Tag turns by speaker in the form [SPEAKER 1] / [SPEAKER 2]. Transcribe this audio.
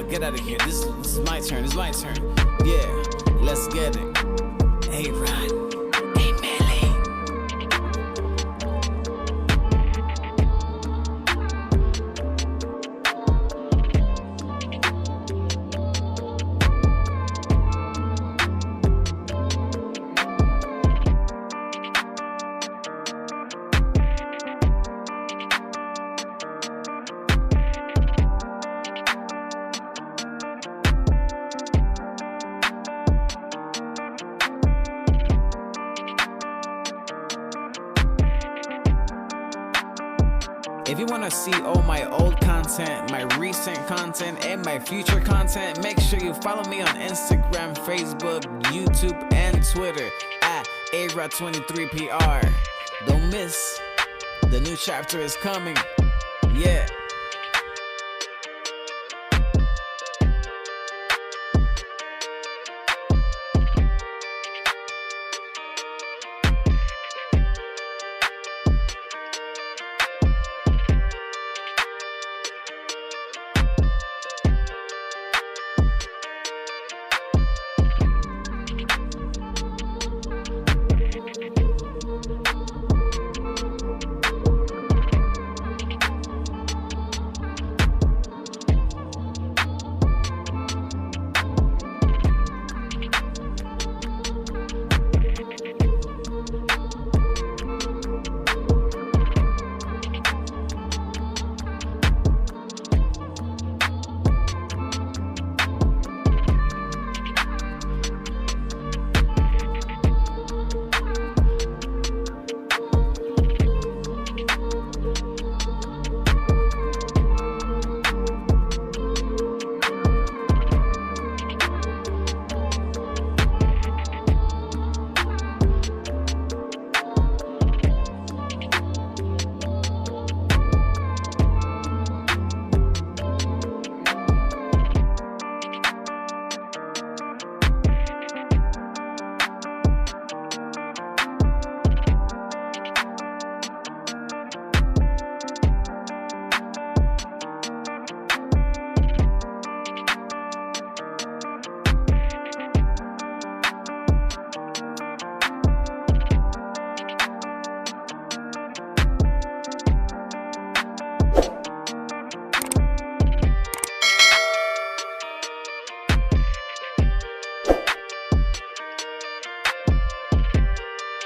[SPEAKER 1] Get out of here. This is my turn. It's my turn. Yeah, let's get it. Hey, Rod. Hey, Melly. If you want to see all my old content, my recent content, and my future content, make sure you follow me on Instagram, Facebook, YouTube, and Twitter at AROD23PR. Don't miss, the new chapter is coming. Yeah.